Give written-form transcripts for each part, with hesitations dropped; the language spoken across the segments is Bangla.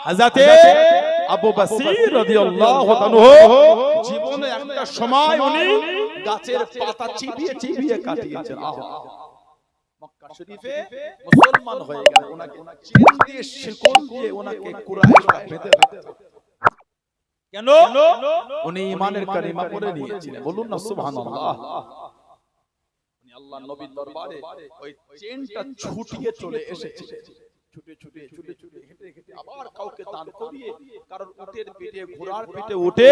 হযরতে আবু বসির রাদিয়াল্লাহু তাআলা জীবনে একটা সময় উনি গাছের পাতা চিবিয়ে চিবিয়ে কাটিয়েছেন। মক্কা শরীফে মুসলমান হয়ে গেল, ওনাকে চেন দিয়ে শিকল দিয়ে ওনাকে কুরাইশরা বেঁধে রাখত। কেন? উনি ঈমানের কালিমা পড়ে নিয়েছিলেন। বলুন না সুবহানাল্লাহ। উনি আল্লাহর নবীর দরবারে ওই চেনটা ছুটিয়ে চলে এসেছিলেন। ছুটে ছুটে ছুটে ছুটে হেঁটে হেঁটে আবার কাউকে দান করিয়ে, কারণ উটের পিঠে ঘোড়ার পিঠে উঠে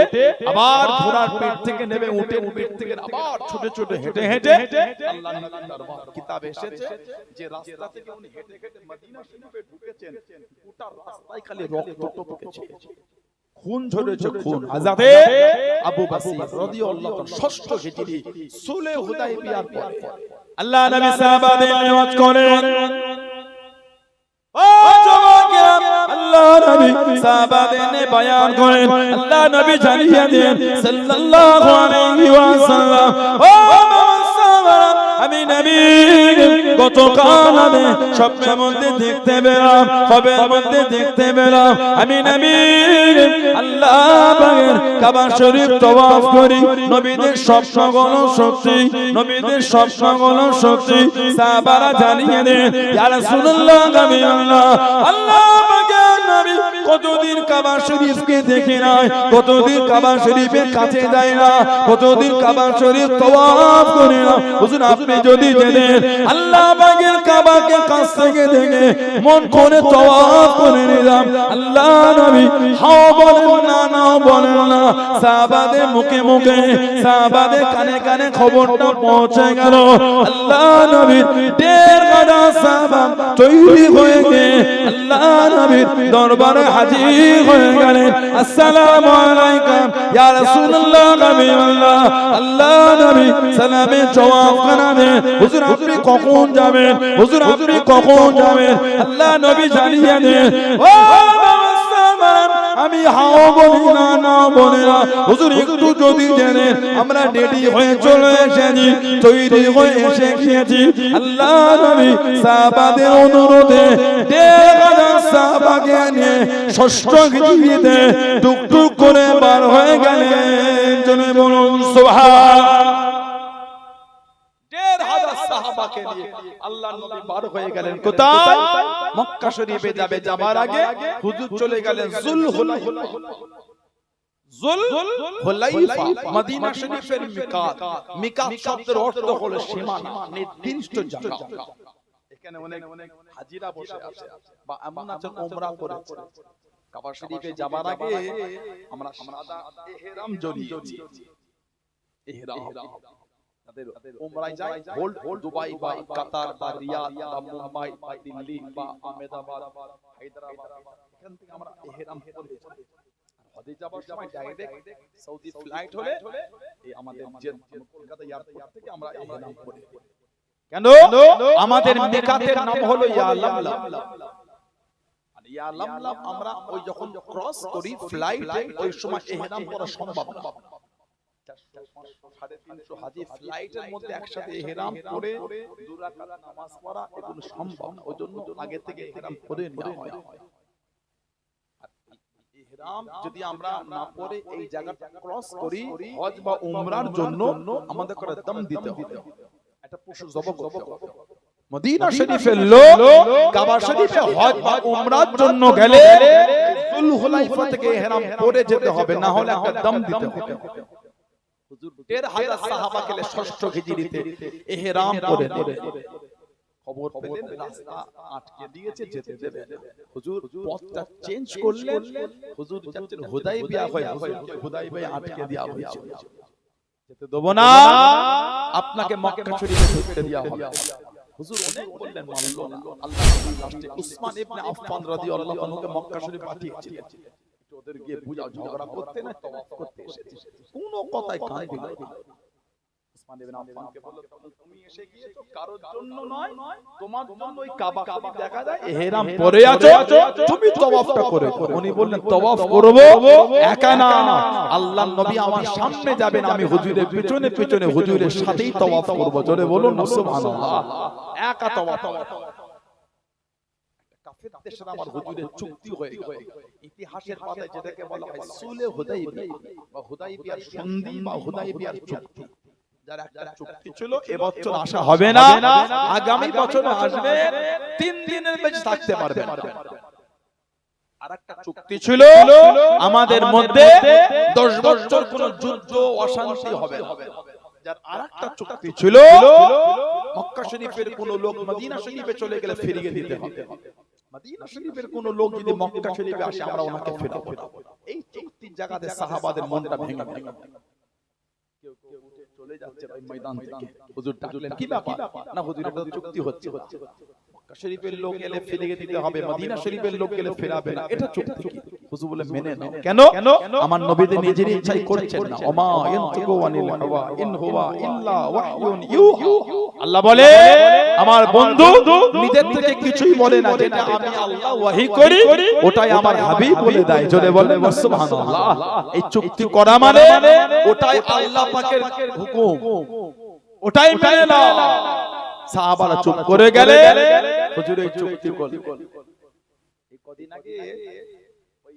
আবার ঘোড়ার পিঠ থেকে নেমে উটের পিঠ থেকে আবার ছুটে ছুটে হেঁটে হেঁটে আল্লাহর নবীর দরবার কিতাবে এসেছে যে রাস্তা থেকে উনি হেঁটে হেঁটে মদিনা শরীফে ঢুকেছেন, গোটা রাস্তায় খালি রক্ত টপকেছে, খুন ঝরেছে খুন। হযরতে আবু বসির রাদিয়াল্লাহু তাআলা ষষ্ঠ হিজরি সুলহ হুদায়বিয়ার পর আল্লাহ নবী সাহাবাদের নিয়ামত করেন। ও যুবকেরা, আল্লাহ নবী সাহাবাদের বয়ান করেন, আল্লাহ নবী জানিয়ে দেন সাল্লাল্লাহু আলাইহি ওয়াসাল্লাম, ও সাহাবারা, আমি নবী গতকাল আমি স্বপ্নের মধ্যে দেখতে পেলাম, খবরের মধ্যে দেখতে পেলাম, আমি নবী আল্লাহ পাকের কাবা শরীফ তওয়াফ করি, নবীদের স্বপ্নগুলো সত্যি, নবীদের স্বপ্নগুলো সত্যি। সাহাবারা জানিয়ে দেন ইয়া রাসূলুল্লাহ, আমি আল্লাহ পাকের নবী কতদিন কাবা শরীফকে দেখি নাই, কতদিন কাবা শরীফের কাছে যায় না, কতদিন কাবা শরীফ তওয়াফ করে না। হুজুর আপনি যদি জেনেন আল্লাহ পাকের কাবাকে কাছ থেকে দেখে মন করে তওয়াফ করে নিলাম, আল্লাহ নবী হাও বলেন না, নাও বলেন না। সাহাবাদের মুখে মুখে, সাহাবাদের কানে কানে খবরটা পৌঁছে গেল। আল্লাহ নবীর 1.5 গাদা সাহাবা তৈরি হয়ে গিয়ে আল্লাহ নবীর দরবারে হাজির হয়ে গেলেন। আসসালামু আলাইকুম ইয়া রাসূলুল্লাহ, নবী আল্লাহ। আল্লাহ নবী সালামে জবাব করেন, হুজুর আপনি কখন যাবেন, হুজুর আপনি কখন যাবেন? আল্লাহ নবী জানিয়ে দেন, ও আমি হাও বলি না, না বলি না। হুজুর একটু যদি জানেন আমরা রেডি হয়ে চলে এসেছি, তৈরি হয়ে এসে গিয়েছি। আল্লাহ নবী সাহাবাদের অনুরোধে 1.5 গাদা সাহাবাকে নিয়ে ষষ্ঠ হিজরিতে টুকটুক করে বার হয়ে গেলেন। জনে বলুন সুবহান। 1.5 সাহাবাকে নিয়ে আল্লাহর নবী বার হয়ে গেলেন কোথায়? মক্কা শরীফে যাবে, যাবার আগে হুজুর চলে গেলেন যুলহুলাইফা, মদিনা শরীফের মিকাত। মিকাত শব্দের অর্থ হলো সীমানা, নির্দিষ্ট জায়গা। এখানে অনেক হাজিরা বসে আছে বা এমন আছে উমরা করেছে। কাবা শরীফে যাবার আগে আমরা সাদা ইহরাম জড়িয়েছি। ইহরাম তাদের উমরায় যায়, হোল্ড দুবাই বা কাতার বা রিয়াদ বা মুম্বাই বা দিল্লি বা আহমেদাবাদ, হায়দ্রাবাদ, এখান থেকে আমরা ইহরাম পরে যাই। হজে যাবার সময় ডাইরেক্ট সৌদি ফ্লাইট হলে এই আমাদের যে কলকাতা এয়ারপোর্ট থেকে আমরা ইহরাম পরে। কেন? আমাদের মিকাতের নাম হলো ইয়া লামলাম। আর ইয়া লামলাম আমরা ওই যখন ক্রস করি ফ্লাইটে, ওই সময় ইহরাম করা সম্ভব না। 350 হাজি ফ্লাইটের মধ্যে একসাথে ইহরাম করে 2 রাকাত নামাজ পড়া এগুলো সম্ভব না। ওইজন্য আগে থেকে ইহরাম করে নেওয়া হয়। আর ইহরাম যদি আমরা না পড়ে এই জায়গাটা ক্রস করি হজ বা উমরার জন্য, আমাদের করে দম দিতে হবে, এটা পশু জবাই করতে হবে। মদিনা শরীফের লোক কাবা শরীফে হজ বা উমরার জন্য গেলে যুলহুলাইফা থেকে ইহরাম পরে যেতে হবে, না হলে একটা দম দিতে হবে। হুজুর 1.5 সাহাবা গেলে ষষ্ঠ হিজরিতে ইহরাম পরে খবর পেলেন রাস্তা আটকে দিয়েছে, যেতে দেবে। হুজুর পথটা চেঞ্জ করলেন, হুজুর যাচ্ছেন হুদাইবিয়া হয়ে, হুদাইবিয়া আটকে দেওয়া হয়েছে, যেতে দেব না, আপনাকে মক্কা শরীফে ঢুকতে দেওয়া হবে। হুজুর অনেক বললেন, মানলো না। আল্লাহ লাস্টে উসমান ইবনে আফফান রাদিয়াল্লাহু আনহুকে মক্কা শরীফ পাঠিয়েছিলেন, ওদের গিয়ে বুঝাও, ঝগড়া করতে না তওয়াফ করতে এসেছে। কোনো কথাই কান দিল না। উসমান ইবনে আফফানকে বলল, তুমি এসে গিয়েছো কারোর জন্য নয়, তোমার জন্য ওই কাবা দেখা যায় ইহরাম পরে আছো, তুমি তওয়াফটা করে। উনি বললেন, তওয়াফ করব একা না, আল্লাহর নবী আমার সামনে যাবেন, আমি হুজুরের পিছনে পিছনে হুজুরের সাথেই তওয়াফ করব। জোরে বলুন না সুবহানাল্লাহ। একা তওয়াফ। কাফেরদের সাথে আমার হুজুরের চুক্তি হয়ে গেল, ইতিহাসের পাতায় যেটাকে বলা হয় সুলে হুদাইবিয়া বা হুদাইবিয়ার সন্ধি বা হুদাইবিয়ার চুক্তি, যার একটা চুক্তি ছিল এবছর আসা হবে না, আগামী বছর আসবে, 3 দিনের বেশি থাকতে পারবে না। আরেকটা চুক্তি ছিল আমাদের মধ্যে 10 বছর কোন যুদ্ধ অশান্তি হবে না। যার আরেকটা চুক্তি ছিল মক্কা শরীফের কোন লোক মদিনা শরীফে চলে গেলে ফিরিয়ে দিতে হবে। মদিনা শরীফের কোন লোক যদি মক্কা শরীফে আসে আমরা ওনাকে ফেরাবো। এই চুক্তির জায়গাতে সাহাবাদের মনটা ভেঙে ভেঙে কেউ কেউ উঠে চলে যাচ্ছে ভাই ময়দান থেকে। হুজুর ডাকলেন কি ব্যাপার? না হুজুর এটা চুক্তি হচ্ছে, মক্কা শরীফের লোক এলে ফিরিয়ে দিতে হবে, মদিনা শরীফের লোক গেলে ফেরাবে না, এটা চুক্তি কি? হুজুর বলে মেনে নাও। কেন? আমার নবীদের নিজের ইচ্ছাই করছেন না। ওমা ইয়ানতিকু আনিল হাওয়া ইন হুয়া ইল্লা ওয়াহয়ুন ইউহা। আল্লাহ বলে আমার বন্ধু নিজের থেকে কিছুই বলে না, যেটা আমি আল্লাহ ওয়াহি করি ওটাই আমার হাবিব বলে দেয়। জোরে বলেন সুবহানাল্লাহ। এই চুক্তি করা মানে ওটাই আল্লাহ পাকের হুকুম, ওটাই মেনে নাও। সাহাবারা চুপ করে গেলে হুজুর এই চুক্তি করলেন। এই কদিন আগে ওই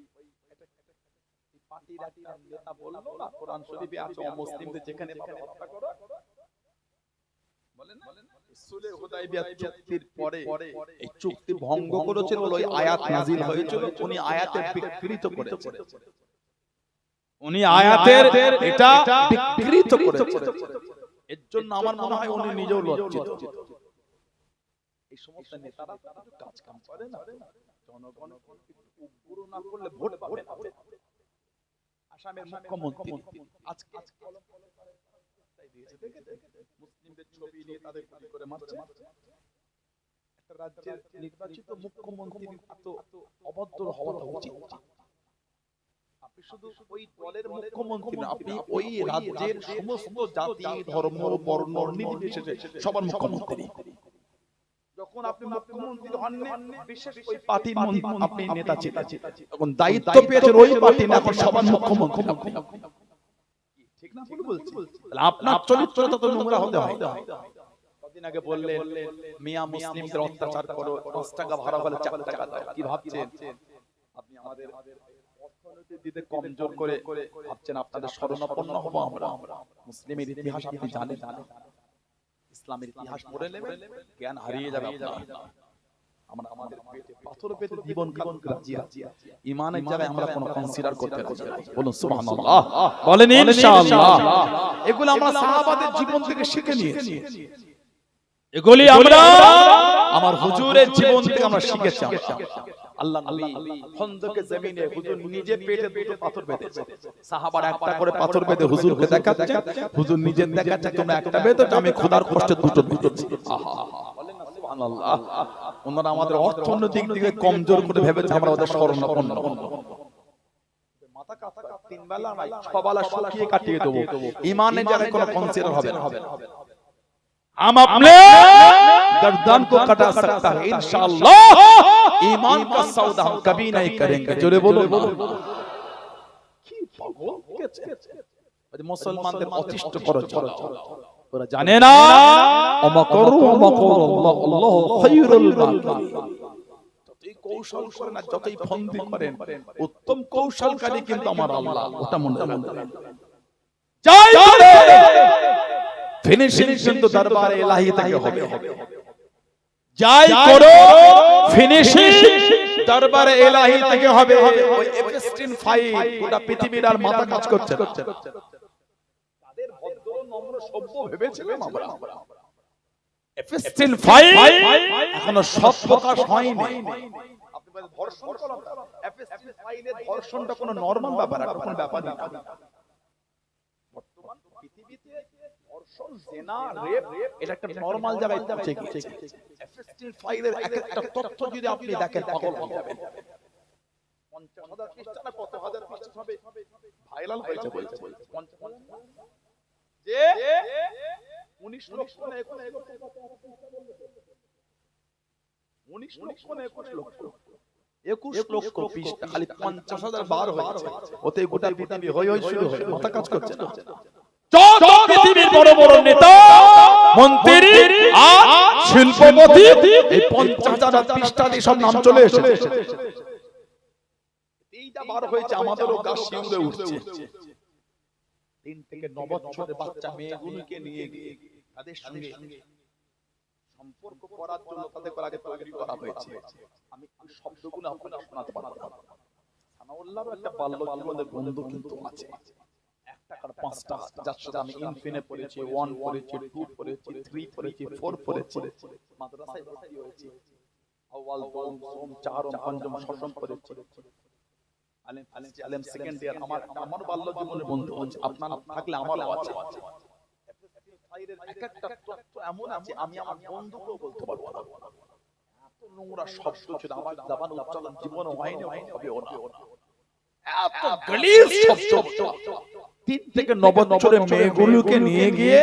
পার্টির একটা নেতা বললো না কোরআন শরীফে আছে অমুসলিমদের যেখানে হত্যা করো, বলেন না সুলে হুদাইবিয়া চুক্তির পরে এই চুক্তি ভঙ্গ করেছিল বলে ওই আয়াত নাযিল হয়েছিল। উনি আয়াতের বিকৃত করেছেন, উনি আয়াতের এটা বিকৃত করেছেন। এর জন্য আমার মনে হয় উনি নিজেও লজ্জিত। এই সমস্ত নেতারা কাজ কাম করে না, জনগণ উগ্র না করলে ভোট পাবে না। আসামের মুখ্যমন্ত্রী আজকে মুসলিমদের ছবি নিয়ে তাদের গুলি করে মারছে। একটা রাজ্যের নির্বাচিত মুখ্যমন্ত্রীর এত অভদ্র হওয়াটা উচিত। আপনি শুধু ওই দলের মুখ্যমন্ত্রী না, আপনি ওই রাজ্যের সমস্ত জাতি ধর্ম বর্ণ নির্বিশেষে সবার মুখ্যমন্ত্রী। যখন আপনি মুখ্যমন্ত্রী হন বিশেষ ওই পার্টির আপনি নেতা ছিলেন, তখন দায়িত্ব পেয়েছেন ওই পার্টি না, আপনি সবার মুখ্যমন্ত্রী। ঠিক না ভুল বলছি? তাহলে আপনার চরিত্রটা তো নোংরা হতে হয়। কদিন আগে বললেন মিয়া মুসলিমদের অত্যাচার করো, 10 টাকা ভাড়া হলে 4 টাকা দাও। কি ভাবছেন আপনি আমাদের অর্থনৈতিক দিকে কমজোর করে ভাবছেন আপনাদের শরণাপন্ন হব আমরা? মুসলিমের ইতিহাস আপনি জানেন, ইসলামের ইতিহাস পড়ে নেবেন, জ্ঞান হারিয়ে যাবে আপনার। আমরা আমাদের পেটে পাথর পেতে জীবন কাটন রাজি আছি, ঈমানের জায়গায় আমরা কোনো কনসিডার করতে রাজি আছি। বলুন সুবহানাল্লাহ, বলেন ইনশাআল্লাহ। এগুলো আমরা সাহাবাদের জীবন থেকে শিখে নিয়েছি, এগুলি আমরা আমার হুজুরের জীবন থেকে আমরা শিখেছি। আল্লাহ নবী খন্দকের জমিনে হুজুর নিজে পেটে দুটো পাথর বেঁধেছে, সাহাবারা একটা করে পাথর বেঁধে হুজুরকে দেখাচ্ছে, হুজুর নিজে দেখাচ্ছে তোমরা একটা বেঁধো, আমি খোদার কষ্টে দুটো বেঁধেছি। আহা, বলেন না সুবহানাল্লাহ। ওনারা আমাদের অর্থনৈতিক দিকে কমজোর করে ভেবেছে আমরা ওদের শরণাপন্ন। মাথা কাটা 3 বেলা নাই 6 বেলা শুকিয়ে কাটিয়ে দেব, ঈমানের জায়গায় কোনো কনসিডার হবে না। हम अपने गर्दन को कटा सकता है इंशाअल्लाह, ईमान का सौदा हम कभी नहीं करेंगे। जोरे बोलो কি পাগল কেছে ওই মুসলমানদের অতিষ্ঠ করে চলে, ওরা জানে না অমাকরু অমাকরুল্লাহ আল্লাহু খায়রুল মাকিরিন। যতই কৌশল করেন না, যতই ফন্দি করেন, উত্তম কৌশলকারী কিন্তু আমার আল্লাহ, ওটা মনে রাখবেন। জয় করে ফিনিশিং কিন্তু দরবারে ইলাহি থেকে হবে। যাই করো ফিনিশিং দরবারে ইলাহি থেকে হবে। ওই এফএস-10 ফাইল গোটা পৃথিবীর আর মাথা কাজ করছে। তাদের ভদ্র নম্র সভ্য ভেবেছিলাম আমরা। এফএস-10 ফাইল এখনো সব প্রকাশ হয়নি। আপনি বলেন ধর্ষণ করা, এফএস-10 ফাইলের ধর্ষণটা কোনো নরমাল ব্যাপার, কোনো ব্যাপার না। বর্তমান পৃথিবীতে ধর্ষণ, জিনা, রেপ এটা একটা নরমাল জায়গায় পৌঁছে গেছে। এফএস-10 ফাইলের একটা তথ্য যদি আপনি দেখেন পাগল হয়ে যাবেন। 50,000 পৃষ্ঠা না কত হাজার পৃষ্ঠা হবে, ভাইরাল হয়েছে বলছে 50 যে 19 লক্ষ না 21 লক্ষ পৃষ্ঠা খালি 50,000 বার হয়েছে। ওতে গোটা পৃথিবী হই হই শুরু হয়ে মাথা কাজ করছে না। যত পৃথিবীর বড় বড় নেতা মন্ত্রী আর শিল্পপতি এই 50,000 পৃষ্ঠা দিয়ে সব নাম চলে এসেছে। এইটা বার হয়েছে আমাদেরও গা শিউরে উঠছে। 3 থেকে 9 বছরের বাচ্চা মেয়েগুলোকে নিয়ে গিয়ে তাদের সঙ্গে সম্পর্ক করার জন্য তাদের আগে তৈরি করা হয়েছে। আমি শব্দগুলো আপনাদের শোনাতে পারবো না। সানাউল্লাহর একটা বাল্য জীবনের বন্ধু কিন্তু আছে, 1 টাকার 5টা, যার সাথে আমি ইনফিনে পড়েছি, 1 পড়েছি, 2 পড়েছি, 3 পড়েছি, 4 পড়েছি, মাদ্রাসায় ভর্তি হয়েছি, আউয়াল, দম, সোম, চারম, পঞ্চম, ষষ্ঠ পড়েছি, আলেম সেকেন্ড ইয়ার। আমার বাল্য জীবনের বন্ধু আছে, আপনার থাকলে আমারও আছে। এক একটা তত্ত্ব এমন আছে আমি আমার বন্ধুকেও বলতে পারবো না। এত নোংরা শব্দ ছিল আমার জবান উচ্চারণ জীবনে হয়নি, হবেও না। এত গলিজ শব্দ। 3 থেকে 9 বছরের মেয়েগুলোকে নিয়ে গিয়ে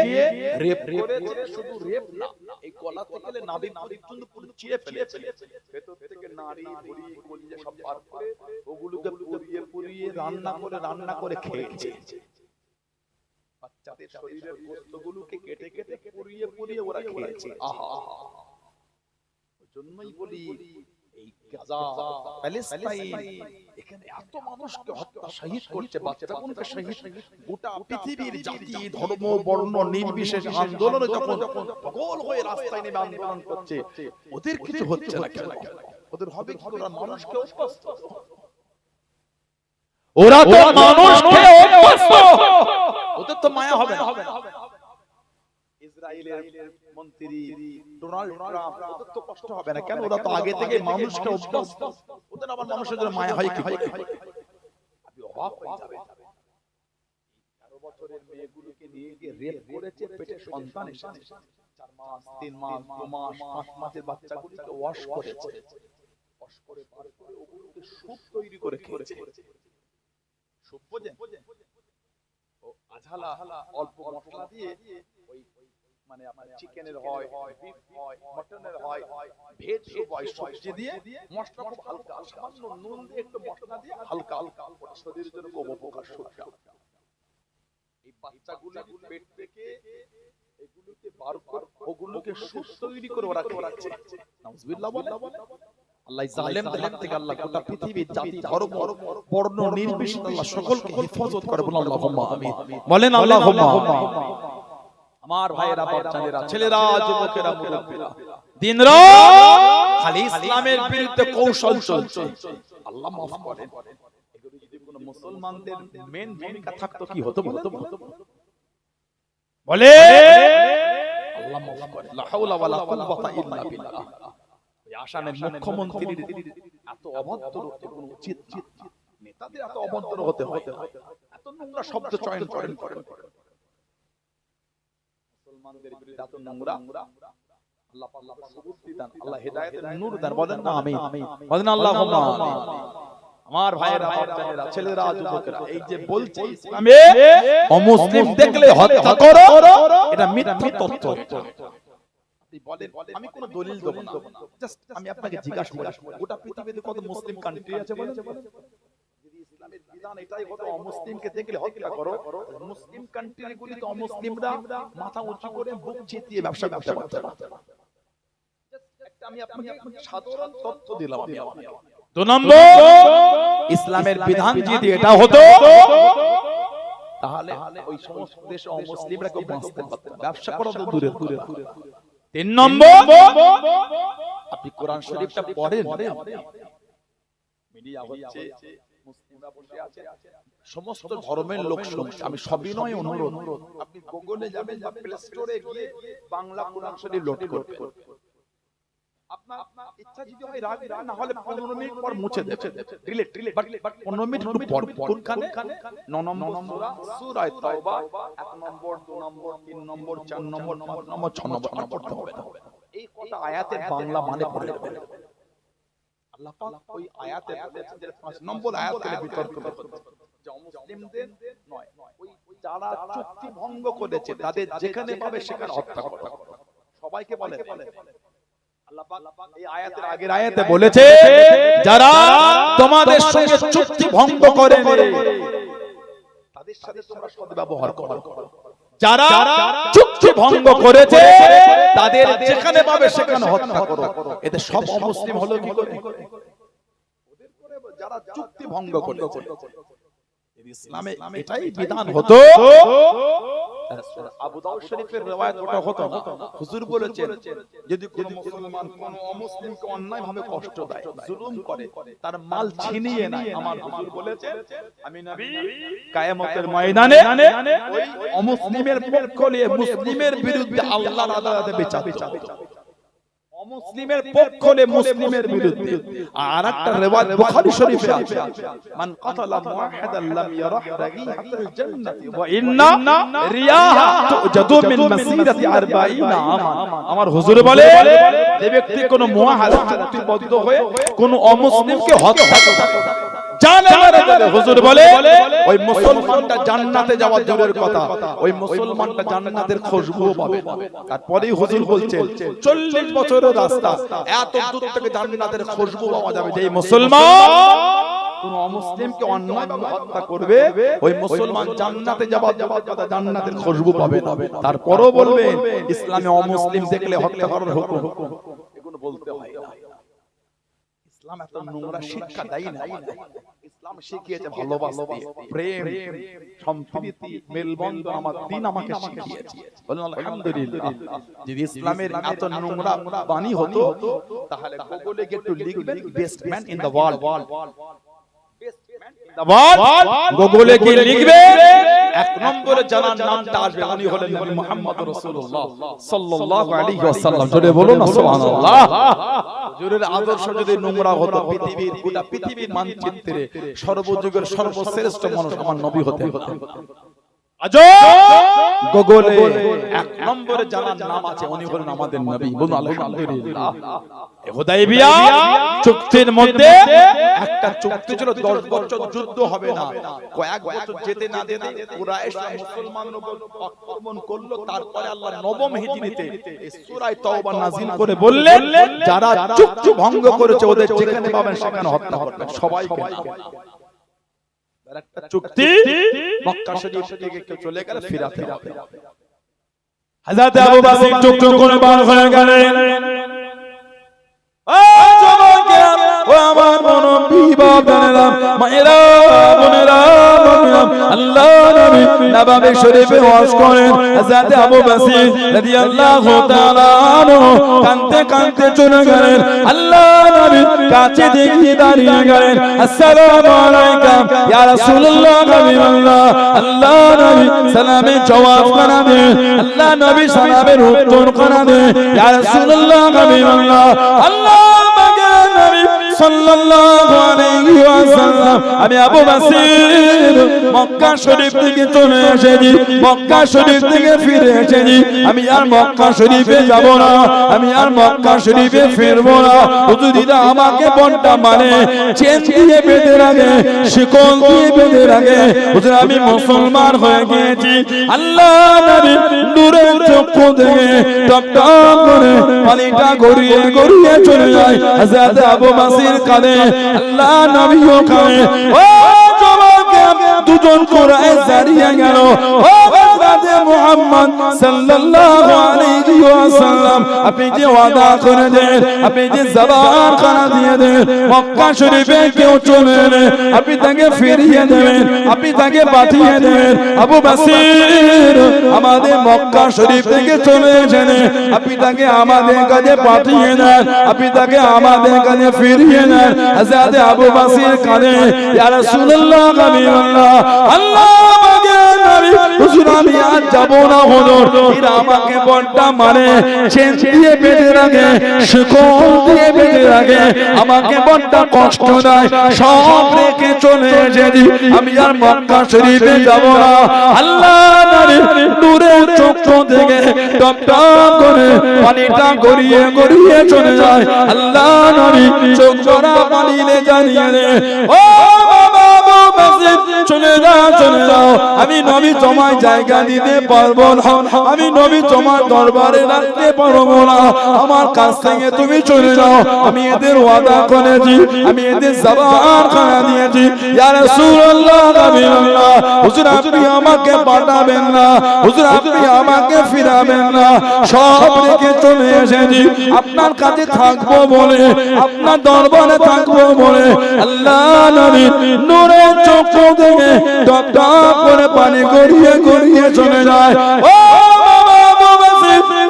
রেপ করেছে। শুধু রেপ না, এই গলা থেকে নাভি পর্যন্ত পুরো চিড়ে ফেলেছে। ভেতর থেকে নাড়ি ভুঁড়ি কলিজা সব বার করে ওগুলোকে পুড়িয়ে রান্না করে খেয়েছে। বাচ্চাদের শরীরের গোশতগুলোকে কেটে কেটে পুড়িয়ে ওরা খেয়েছে। আহা, ওইজন্যই বলি এই গাজা, প্যালেস্টাইন, এখানে এত মানুষকে হত্যা শহীদ করছে, বাচ্চাগুলোকে শহীদ, গোটা পৃথিবীর জাতি ধর্ম বর্ণ নির্বিশেষে আন্দোলন যখন গোল হয়ে রাস্তায় নেমে আন্দোলন করছে, ওদের কিছু হচ্ছে না কেন? ওদের হবে কি? ওরা মানুষকে অভ্যস্ত, ওরা তো মানুষকে অভ্যস্ত, ওদের তো মায়া হবে না। ইসরায়েলের মন্ত্রী ডোনাল্ড ট্রাম্প, ওদের তো কষ্ট হবে না কেন? ওরা তো আগে থেকে মানুষকে অভ্যস্ত, ওদের আবার মানুষের জন্য মায়া হয় কি? আপনি অবাক হয়ে যাবেন। 11 বছরের মেয়েগুলোকে নিয়ে গিয়ে রেপ করেছে, পেটে সন্তান এসেছে, 4 মাস, 3 মাস, 2 মাস, 5 মাসের বাচ্চাগুলোকে ওয়াশ করেছে, ওয়াশ করে বার করে ওগুলোকে স্যুপ তৈরি করে খেয়েছে। স্যুপ বোঝেন? ও আঝালা অল্প মশলা দিয়ে, ওই মানে আপনার চিকেনের হয়, বিফ হয়, মটনের হয়, ভেজ স্যুপ হয়, সবজি দিয়ে মশলা খুব হালকা, সামান্য নুন দিয়ে একটু মশলা দিয়ে হালকা ওটা শরীরের জন্য খুব উপকার। স্যুপটা এই বাচ্চাগুলো পেট থেকে এগুলোকে বার করে ওগুলোকে স্যুপ তৈরি করে ওরা খেয়েছে। নাউজুবিল্লাহ বলে। আল্লাহ জালেমদের হাত থেকে আল্লাহ গোটা পৃথিবীর জাতি ধর্ম বর্ণ নির্বিশেষে আল্লাহ সকলকে হেফাজত করে। বলুন আল্লাহুম্মা আমিন। বলেন আল্লাহুম্মা আমিন। আমার ভাইয়েরা, বাচ্চারা, ছেলেরা, যুবকেরা, মুরব্বিরা, দিনরা খালি ইসলামের বিরুদ্ধে কৌশল চলছে, আল্লাহ মাফ করেন। এগুলো যদি কোনো মুসলমানদের মেন ভূমিকা থাকতো কি হতো বলতো? বলে আল্লাহ মাফ করেন। লা হাওলা ওয়ালা কুওয়াতা ইল্লা বিল্লাহ। এই আসামের মুখ্যমন্ত্রীর এত অভদ্র হতে কোনো উচিত না, নেতাদের এত অভদ্র হতে হয়, এত নোংরা শব্দ চয়ন করেন। মুসলমানদের বিরুদ্ধে এত নোংরা, আল্লাহ পাক সুবুদ্ধি দান, আল্লাহ হেদায়েতের নূর দান। বলেন না আমিন। বলেন আল্লাহুম্মা আমিন। আমার ভাইয়েরা, বাচ্চারা, ছেলেরা, যুবকেরা, এই যে বলছে ইসলামে অমুসলিম দেখলে হত্যা করো, এটা মিথ্যা তথ্য। আপনি বলেন, আমি কোনো দলিল দেব না, জাস্ট আমি আপনাকে জিজ্ঞাসা করি, গোটা পৃথিবীতে কত মুসলিম কান্ট্রি আছে বলেন? যদি ইসলামের বিধান এটাই হতো অমুসলিমকে দেখলে হত্যা করো, মুসলিম কান্ট্রিগুলিতে অমুসলিমরা মাথা উঁচু করে বুক চিতিয়ে ব্যবসা করতে পারত। আমি আপনাকে সাধারণ তথ্য দিলাম। আমি 2 নম্বর, ইসলামের বিধান যদি এটা হতো তাহলে ওই সমস্ত দেশে অমুসলিমরা কেউ বাঁচতে পারত না, ব্যবসা করা তো দূরে। 3 নম্বর, আপনি কোরআন শরীফটা পড়েন, মিডিয়া হচ্ছে, মুসলিমরা বসে আছে, সমস্ত ধর্মের লোক শুনছে। আমি সবিনয় অনুরোধ, আপনি গুগলে যাবেন বা প্লে স্টোরে গিয়ে বাংলা কোরআন শরীফ লোড করবেন। আপনার ইচ্ছা যদি হয় রাখবেন, না হলে 15 মিনিট পর মুছে দেবেন, ডিলিট। বাট 15 মিনিট পর কোনখানে 9 নম্বর সূরা তাওবা 1 নম্বর, 2 নম্বর, 3 নম্বর, 4 নম্বর, 5 নম্বর, 6 নম্বর পড়তে হবে না। এই কথা আয়াতের বাংলা মানে পড়ে নেবেন। আল্লাহ পাক ওই আয়াতে বলেছেন যে 5 নম্বর আয়াতের বিতর্ক হচ্ছে যে মুসলিমদের নয়, ওই যারা চুক্তি ভঙ্গ করেছে তাদের যেখানে পাবে সেখানে হত্যা করো। সবাইকে বলে আল্লাহ পাক এই আয়াতের আগের আয়াতে বলেছে যারা তোমাদের সঙ্গে চুক্তি ভঙ্গ করে তাদের সাথে তোমরা সদ্ব্যবহার করো। যারা চুক্তি ভঙ্গ করেছে তাদের যেখানে পাবে সেখানে হত্যা করো। এতে সব অমুসলিম হলো কি করে? যারা চুক্তি ভঙ্গ করেছে। ইসলামে এটাই বিধান হতো। আবু দাউদ শরীফের riwayat ওটা হতো না। হুজুর বলেছেন যদি কোনো মুসলমান কোন অমুসলিমকে অন্যায়ভাবে কষ্ট দেয়, জুলুম করে, তার মাল ছিনিয়ে নেয়, আমার হুজুর বলেছেন আমি নবী কিয়ামতের ময়দানে ওই অমুসলিমের পক্ষ নিয়ে মুসলিমের বিরুদ্ধে আল্লাহর আদালতে বিচার চালাবো। অমুসলিমের পক্ষ নিয়ে মুসলিমের বিরুদ্ধে। আর একটা riwayat বুখারী শরীফে আছে, মান কাতালা মুআহাদান লাম ইয়ারাহ রাগীহাতাল জান্নাতি ওয়া ইন্না রিয়াহা তুজাদু মিন মাসিরাতি 40 আমান। আমার হুজুর বলে যে ব্যক্তি কোন মুআহাদা চুক্তিবদ্ধ হয়ে কোন অমুসলিমকে হত্যা করে জানে মারা যাবে, হুজুর বলে ওই মুসলমানটা জান্নাতে যাওয়ার দূরের কথা, ওই মুসলমানটা জান্নাতের খুশবুও পাবে। তারপরেই হুজুর বলছেন 40 বছরের রাস্তা, এত দূর থেকে জান্নাতের খুশবু পাওয়া যাবে। যেই মুসলমান কোন অমুসলিমকে অন্যায়ভাবে হত্যা করবে, ওই মুসলমান জান্নাতে যাওয়ার কথা, জান্নাতের খুশবু পাবে। তারপরও বলবে ইসলামে অমুসলিম দেখলে হত্যা করার হুকুম, এগুলো বলতে হয় না। ইসলাম এত নোংরা শিক্ষা দেয় না। ইসলাম শিখিয়েছে ভালোবাসা, প্রেম, সম্প্রীতি, মেলবন্ধন। আমার দ্বীন আমাকে শিখিয়েছে। বলুন আলহামদুলিল্লাহ। যদি ইসলামের এত নোংরা বাণী হতো তাহলে গুগলে গিয়ে একটু লিখবেন best man in the world. গুগলে কি লিখবে, এক নম্বরে জানার নামটা আসবে, উনি হলেন নবী মুহাম্মদ রাসূলুল্লাহ সাল্লাল্লাহু আলাইহি ওয়াসাল্লাম। জোরে বলুন সুবহানাল্লাহ। হুজুরের আদর্শ যদি নোংরা হতো, পৃথিবীর গোটা পৃথিবীর মানচিত্রে সর্বযুগের সর্বশ্রেষ্ঠ মানুষ আমার নবী হতেন। আজো গুগলে এক নম্বরে জানার নাম আছে, উনি হলেন আমাদের নবী। বলুন আলহামদুলিল্লাহ। হুদাইবিয়া চুক্তির মধ্যে একটা চুক্তি ছিল 10 বছর যুদ্ধ হবে না। কয়েক বছর যেতে না যেতে কুরাইশ মুসলমানদের উপর আক্রমণ করলো। তারপরে আল্লাহ নবম হিজরিতে এই সূরা তাওবা নাযিল করে বললেন যারা চুক্তি ভঙ্গ করেছে ওদের যেখানে পাবেন সেখানে হত্যা করবেন, সবাইকে। একটা চুক্তি মক্কা শরীফ থেকে কেউ চলে গেলে ফিরাতে হবে। হযরত আবু বকর চুক্তি করে বার হয়ে গেলেন। আমার নবী বাবারা মায়েরা বোনেরা, আল্লাহ নবী নববী শরীফে ওয়াজ করেন। হযরত আবু বকর রাদিয়াল্লাহু তাআলা আনহু কাঁদতে কাঁদতে চলে গেলেন। আল্লাহ নবী কাছে দেখে দাঁড়িয়ে গেলেন। আসসালামু আলাইকুম ইয়া রাসূলুল্লাহ, হাবিবাল্লাহ। আল্লাহ নবী সালামের জবাব করে দেন, আল্লাহ নবী সালামের উত্তর করে দেন, ইয়া রাসূলুল্লাহ, হাবিবাল্লাহ। আল্লাহ সাল্লাল্লাহু আলাইহি ওয়াসাল্লাম, আমি আবু বকর মক্কা শরীফ থেকে চলে এসেছি, মক্কা শরীফ থেকে ফিরে এসেছি। আমি আর মক্কা শরীফে যাব না, আমি আর মক্কা শরীফে ফিরবো না। হুজুরিরা আমাকে বন্টা মানে চেন দিয়ে বেঁধে রাখে, শিকল দিয়ে বেঁধে রাখে। হুজুর আমি মুসলমান হয়ে গিয়েছি। আল্লাহ নবী নূরের চক্ষু থেকে টপ টপ করে পানিটা গড়িয়ে গড়িয়ে চলে যায়। হযরত আবু বকর কাঁদে, আল্লাহ নবীও কাঁদে। ও যুবক, দুজন কুরাইশ দাঁড়িয়ে গেল। ও হযরত মুহাম্মদ সাল্লাল্লাহু আলাইহি ওয়াসাল্লাম, আপনি যে ওয়াদা করে দেন, আপনি যে জবান খানা দিয়ে দেন, মক্কা শরীফে কেউ চলে এলে আপনি তাকে ফিরিয়ে দেবেন, আপনি তাকে পাঠিয়ে দেবেন। আবু বকর আমাদের মক্কা শরীফ থেকে চলে এসেছেন, আপনি তাকে আমাদের কাছে পাঠিয়ে দেন, আপনি তাকে আমাদের কাছে ফিরিয়ে দেন। হযরত আবু বকর কাঁদে, ইয়া রাসূলুল্লাহ, হাবিবাল্লাহ। আল্লাহ আমাকে নবী, হুজুর আমি আজ যাব না হুজুর। এরা আমাকে বন্টা মানে চেন দিয়ে বেঁধে রাখে, শিকল দিয়ে বেঁধে রাখে, আমাকে বন্টা কষ্ট দেয়। সব রেখে চলে এসেছি, আমি আর মক্কা শরীফে যাব না। আল্লাহ নবী নূরের চক্ষু থেকে টপ টপ করে পানিটা গড়িয়ে গড়িয়ে চলে যায়। আল্লাহ নবী চোখ জোড়া পানিতে জানিয়ে দেন, ও বাবা আবু বকর চলে যাও, চলে যাও। আমি নবী তোমায় জায়গা দিতে পারবো না, আমি নবী তোমার দরবারে রাখতে পারবো না। আমার কাছ থেকে তুমি চলে যাও। আমি এদের ওয়াদা করেছি, আমি এদের জবান খানা দিয়েছি। ইয়া রাসূলুল্লাহ, হাবিবাল্লাহ। হুজুর আপনি আমাকে পাঠাবেন না, হুজুর আপনি আমাকে ফিরাবেন না, সব রেখে চলে এসেছি আপনার কাছে থাকবো বলে, আপনার দরবারে থাকবো বলে। আল্লাহ নবী নূরের চক্ষু থেকে টপ টপ করে পানি গড়িয়ে গড়িয়ে চলে যায়। ও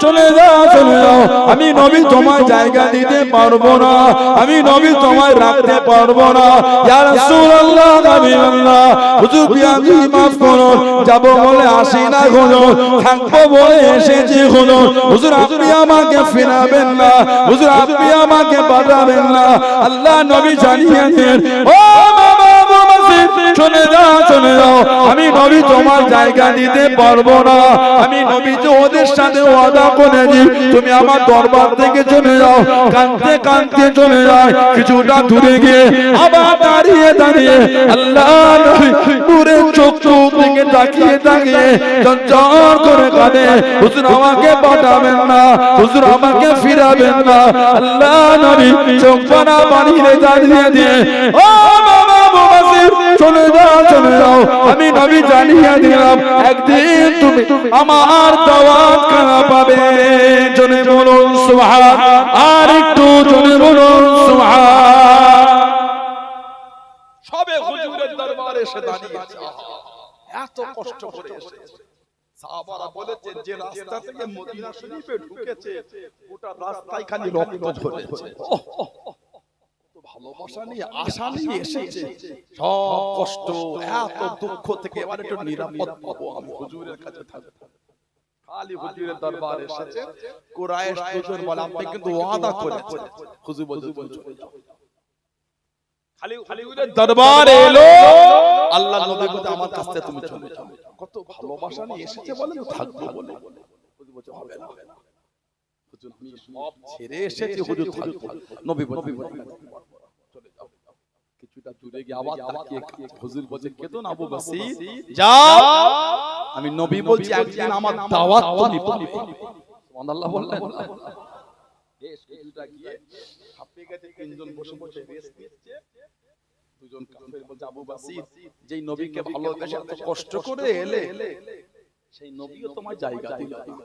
চলে যাও, চলে যাও, আমি নবী তোমার জায়গা দিতে পারবো না, আমি নবী তোমায় রাখতে পারবো না। ইয়া রাসূলুল্লাহ, হাবিবাল্লাহ, হুজুর বিয়াদি মাফ করুন, যাব বলে আসি না হুজুর, থাকবো বলে এসেছি হুজুর, হুজুর আপনি আমাকে ফিরাবেন না, হুজুর আপনি আমাকে পাঠাবেন না। আল্লাহ নবী জানিয়ে দেন, ও চলে যাও, চলে যাও, আমি নবী তোমার জায়গা দিতে পারবো না, আমি নবী যে ওদের সাথে ওয়াদা করেছি, তুমি আমার দরবার থেকে চলে যাও। কাঁদতে কাঁদতে চলে যায়, কিছুটা দূরে গিয়ে আবার দাঁড়িয়ে দাঁড়িয়ে আল্লাহ নবী নূরের চক্ষু থেকে তাকিয়ে তাকিয়ে চঞ্চল করে কাঁদে, হুজুর আমাকে পাঠাবেন না, হুজুর আমাকে ফিরাবেন না। আল্লাহ নবী চোখ পানা বানিয়ে দাঁড়িয়ে দিয়ে, ও বাবা মুবাশশির, চলে যাও, চলে যাও, আমি নবী জানিয়ে দিলাম একদিন তুমি আমার দাওয়াত খানা পাবে। জনে বলুন সুবহান, আর একটু জনে বলুন সুবহান। সবে হুজুরের দরবারে এসে দাঁড়িয়েছে, এত কষ্ট করে এসেছে। সাহাবারা বলেছে যে রাস্তা থেকে মদিনা শরীফে ঢুকেছে গোটা রাস্তায় খালি রক্ত ঝরেছে। ভালোবাসা নিয়ে আশা নিয়ে এসেছে, সব কষ্ট এত দুঃখ থেকে এবার একটু নিরাপদ পাবো, আমি হুজুরের কাছে থাকবো। খালি হুজুরের দরবারে এসেছে, কুরাইশ হুজুর বলে আপনি কিন্তু ওয়াদা করেছেন, হুজুর বলতে চলে যাও। খালি হুজুরের দরবারে এলো, আল্লাহ নবী বলে আমার কাছ থেকে তুমি চলে যাও। কত ভালোবাসা নিয়ে এসেছে বলেন, থাকবো বলে। হুজুর বলছে হবে না, হুজুর আমি সব ছেড়ে এসেছি, হুজুর থাকবো। নবী বলে চলে যাও। কিছুটা দূরে গিয়ে আবার তাকিয়ে হুজুর বলে কেঁদো না আবু বসির, যাও, আমি নবী বলছি একদিন আমার দাওয়াত তুমি পাবে। সুবহানাল্লাহ বললেন। বেশ কিছুটা গিয়ে হাঁপিয়ে গেছে, তিনজন বসে বসে রেস্ট নিচ্ছে। দুজন কাফের বলছে আবু বসির, যেই নবীকে ভালোবেসে এত কষ্ট করে এলে, সেই নবীও তোমার জায়গা দিল না।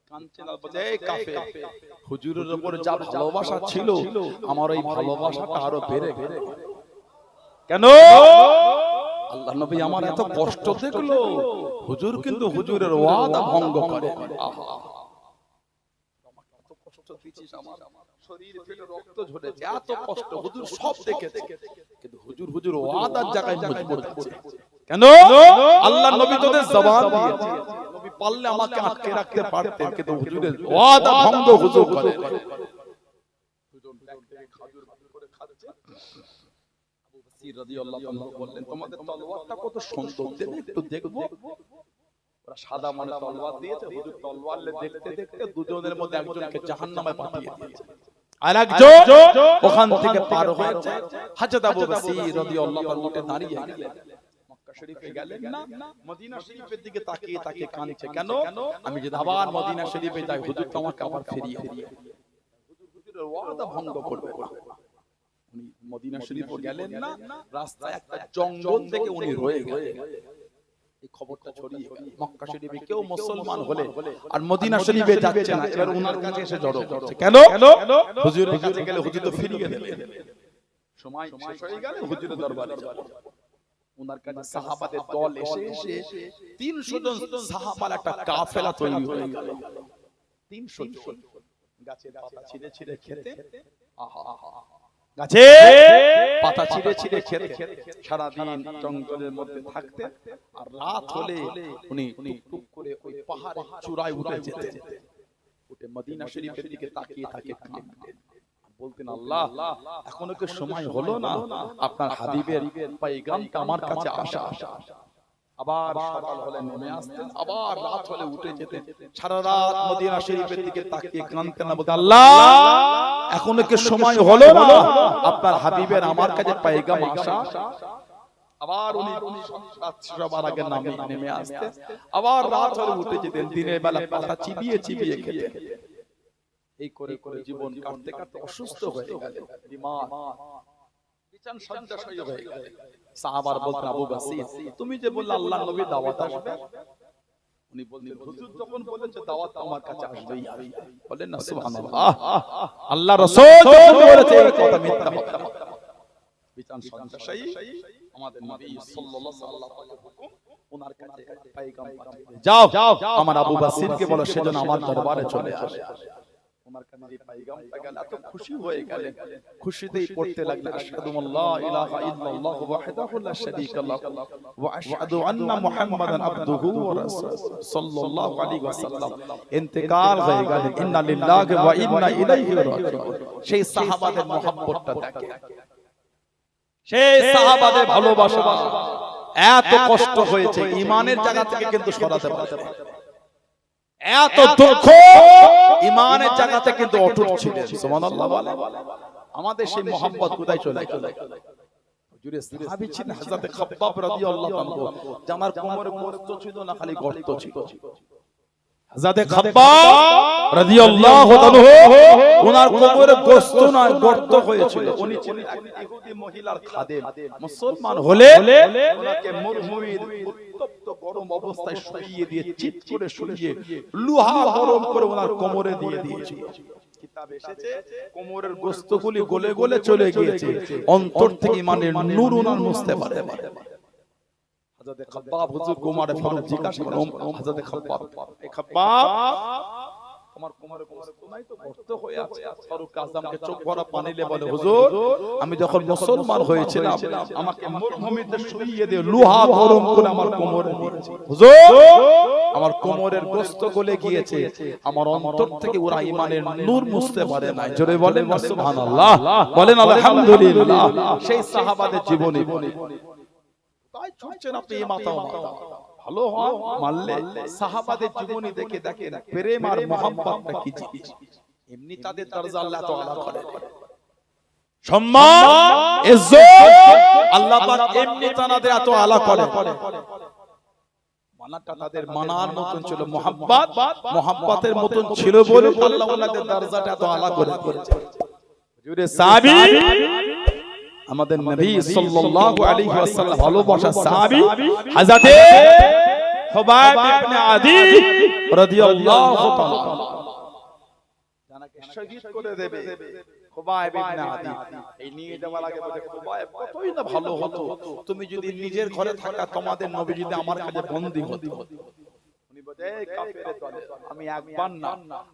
কাঞ্চন বলছে এই কাফের, হুজুরের উপর যা ভালোবাসা ছিল আমার ওই ভালোবাসাটা আরো বেড়ে গেল। কেন? আল্লাহ নবী আমার এত কষ্ট দেখলো, হুজুর কিন্তু হুজুরের ওয়াদা ভঙ্গ করে। এত কষ্ট দিছিস, আমার শরীর ফেটে রক্ত ঝরেছে, এত কষ্ট হুজুর সব দেখেছে, কিন্তু হুজুর ওয়াদার জায়গায় মজবুত আছে। কেন? আল্লাহ নবী তোদের জবান দিয়েছে, নবী পারলে আমাকে আটকে রাখতে পারতেন, কিন্তু হুজুরের ওয়াদা ভঙ্গ হুজুর করে। দুজন ব্যাগ থেকে খাজুর করে খাচ্ছে। আবু বসির রাদিয়াল্লাহু আনহু বললেন তোমাদের তলোয়ারটা কত সুন্দর, দেবে একটু দেখবো। ওরা সাদা মানে তলোয়ার দিয়েছে, হুজুর তলোয়ার দেখতে দেখতে দুজনের মধ্যে একজনকে জাহান্নামে পাঠিয়ে দিয়েছে, আর একজন ওখান থেকে পার হয়েছে। হযরত আবু বসির রাদিয়াল্লাহু আনহু উঠে দাঁড়িয়ে গেলেন, মক্কা শরীফে গেলেন না, মদিনা শরীফের দিকে তাকিয়ে তাকিয়ে কাঁদছে। কেন? আমি যদি আবার মদিনা শরীফে যাই, হুজুর তো আমাকে আবার ফিরিয়ে দিবে, হুজুরের ওয়াদা ভঙ্গ করবে না। উনি মদিনা শরীফে গেলেন না, রাস্তায় একটা জঙ্গল থেকে উনি রয়ে গেলেন। এই খবরটা ছড়িয়ে গেল মক্কা শরীফে, কেউ মুসলমান হলে আর মদিনা শরীফে যাচ্ছে না, এবার ওনার কাছে এসে জড়ো করছে। কেন? হুজুরের কাছে গেলে হুজুর তো ফিরিয়ে দেবেন। সময় শেষ হয়ে গেল, হুজুরের দরবারে যাব। ওনার কাছে সাহাবাদের দল এসে এসে 300 জন সাহাবার একটা কাফেলা তৈরি হয়ে গেল। 300 জন গাছের পাতা ছিঁড়ে ছিঁড়ে খেতে, আহা গাছে পাতা ছিঁড়ে ছিঁড়ে খেতে, সারাদিন জঙ্গলের মধ্যে থাকতে, আর রাত হলে উনি টুক করে ওই পাহাড়ের চূড়ায় উঠে যেতেন, উঠে মদিনা শরীফের দিকে তাকিয়ে তাকিয়ে কাঁদতেন, বলতেন আল্লাহ এখনো কি সময় হলো না আপনার হাবিবের পয়গামটা আমার কাছে আসা। আবার সকাল হলে নেমে আসতেন, আবার রাত হলে উঠে যেতেন, সারা রাত মদিনা শরীফের দিকে তাকিয়ে কাঁদতেন, বলতেন আল্লাহ এখনো কি সময় হলো না আপনার হাবিবের আমার কাছে পয়গাম আসা। আবার উনি সবার আগে নেমে আসতেন, আবার রাত হলে উঠে যেতেন, দিনের বেলা পাতা চিবিয়ে চিবিয়ে খেতেন। এই করে করে জীবন কাটতে কাটতে অসুস্থ হয়ে গেলেন, বিমার। বিছান শয্যাশয়ী হয়ে গেলেন। সাহাবারা বলতেন, আবু বসির তুমি যে বললে আল্লাহ নবী দাওয়াত আসবে, উনি বললেন হুজুর যখন বলেছে দাওয়াত আমার কাছে আসবেই আসবে। বলেন না সুবহানাল্লাহ। আল্লাহ রাসূল যখন বলেছে এই কথা মিথ্যা হবে না। বিছান শয্যাশয়ী আমাদের নবী সাল্লাল্লাহু আলাইহি ওয়াসাল্লাম ওনার কাছে পয়গাম পাঠিয়ে যাও আমার আবু বসিরকে বলো সেজন্য আমার দরবারে চলে আসে। ওনার কাছে এই পয়গামটা গেল, এত খুশি হয়ে গেলেন, খুশিতেই পড়তে লাগলেন আশহাদু আল্লা ইলাহা ইল্লাল্লাহু ওয়াহদাহু লা শারীকা লাহু ওয়া আশহাদু আন্না মুহাম্মাদান আবদুহু ওয়া রাসূলুহু সাল্লাল্লাহু আলাইহি ওয়াসাল্লাম ইন্তেকাল হয়ে গেলেন। ইন্না লিল্লাহি ওয়া ইন্না ইলাইহি রাজিউন। সেই সাহাবাদের মহব্বতটা দেখে, সেই সাহাবাদের ভালোবাসা, এত কষ্ট হয়েছে ইমানের জায়গা থেকে কিন্তু সরাতে পারছে না, এত দুঃখ ইমানের জায়গা থেকে কিন্তু অটুট ছিলেন। সুবহানাল্লাহ। আমাদের সেই মোহাম্মদ কোথায় চলে গেল? হুজুরের সাহাবী ছিলেন হযরত খাব্বাব রাদিয়াল্লাহু আনহু, জামার কোমরে গর্ত ছিল না, খালি গর্ত ছিল। হযরত খাব্বাব রাদিয়াল্লাহু আনহু ওনার কোমরে গোশত না গর্ত হয়েছিল। উনি ছিলেন ইহুদি মহিলার খাদেম। মুসলমান হলে ওনাকে মরুভূমির উত্তপ্ত গরম অবস্থায় শুইয়ে দিয়ে চিৎ করে শুইয়ে লোহা গরম করে ওনার কোমরে দিয়ে দিয়েছে। কিতাবে এসেছে কোমরের গোশতগুলি গলে গলে চলে গিয়েছে, অন্তর থেকে ইমানের নূর ওনার মুছতে পারে। হযরত খাব্বাব হুজুর কোমরে ফারুক জিজ্ঞাসা করেন, হযরত খাব্বাব এই খাব্বাব আমার কোমরে গোশত নাই তো গর্ত হয়ে আছে। ফারুক আযমকে চোখ ভরা পানি দিয়ে বলে, হুজুর আমি যখন মুসলমান হয়েছিলাম আমাকে মরুভূমিতে শুইয়ে দিয়ে লোহা গরম করে আমার কোমরে দিয়েছে। হুজুর আমার কোমরের গোশত গলে গিয়েছে, আমার অন্তর থেকে ওরা ইমানের নূর মুছতে পারে না। জোরে বলেন সুবহানাল্লাহ, বলেন আলহামদুলিল্লাহ। সেই সাহাবাদের জীবনী তাই ছুটছেন আপনি এই মাথা ভালো হয় মানলে সাহাবাদের জীবনী দেখে দেখেন প্রেম আর মহব্বতটা কি জিনিস। এমনি তাদের দরজা আল্লাহ তাআলা করে সম্মান ইজ্জত, আল্লাহ পাক এমনি তাদের এত আলা করে। মানাটা তাদের মানার মতন ছিল, মহব্বতের মতন ছিল বলে আল্লাহ ওনাদের দরজাটা এত আলা করে দিয়েছে। হুজুরে সাহাবী আমাদের নবী সাল্লাল্লাহু আলাইহি ওয়াসাল্লাম ভালোবাসা সাহাবী হযরত খুবাইব ইবনে আদি রাদিয়াল্লাহু তাআলা জানাকে শহীদ করে দেবে। খুবাইব ইবনে আদি এই নিয়ে যাওয়ার আগে বলে, খুবাইব কতই না ভালো হতো তুমি যদি নিজের ঘরে থাকা, তোমাদের নবী যদি আমার কাছে বন্দী হতো। উনি বলে, এই কাফেরের দলে আমি একবার না,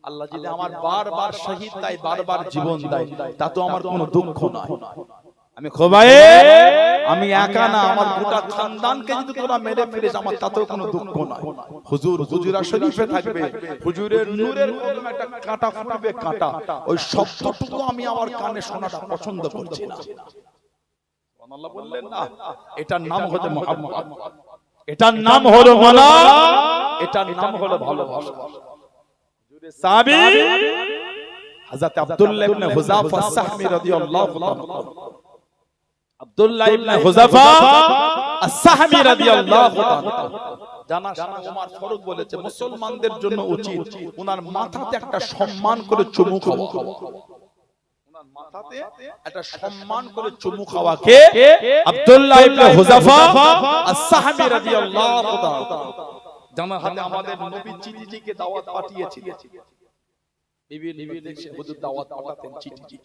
আল্লাহ যদি আমার বারবার শহীদ দেয়, বারবার জীবন দেয়, তা তো আমার কোনো দুঃখ নাই। আমি খুবাইব, আমি একা না, আমার গোটা খানদানকে যদি তোরা মেরে ফেলিস আমার তাতেও কোনো দুঃখ নাই। হুজুর হুজুরা শরীফে থাকবে, হুজুরের নূরের কদমে একটা কাঁটা ফুটবে, কাঁটা, ওই শব্দটুকু আমি আমার কানে শোনাটা পছন্দ করছি না। সুবহানাল্লাহ বললেন না? এটার নাম হচ্ছে মুহাম্মদ, এটার নাম হলো মানা, এটার নাম হলো ভালোবাসা। হুজুরের সাহাবী হযরত আব্দুল্লাহ ইবনে হুযাফা আস-সাহমি রাদিয়াল্লাহু তাআলা, আব্দুল্লাহ ইবনে হুযাফা আস-সাহমি রাদিয়াল্লাহু তাআলা জানা শোনা ওমর ফারুক বলেছে মুসলমানদের জন্য উচিত ওনার মাথাতে একটা সম্মান করে চুমু খাওয়া। ওনার মাথাতে একটা সম্মান করে চুমু খাওয়া কে? আব্দুল্লাহ ইবনে হুযাফা আস-সাহমি রাদিয়াল্লাহু তাআলা। জানা হাতে আমাদের নবী চিঠিকে দাওয়াত পাঠিয়েছিলেন, বিভিন্ন দেশে হুজুর দাওয়াত পাঠাতেন চিঠি।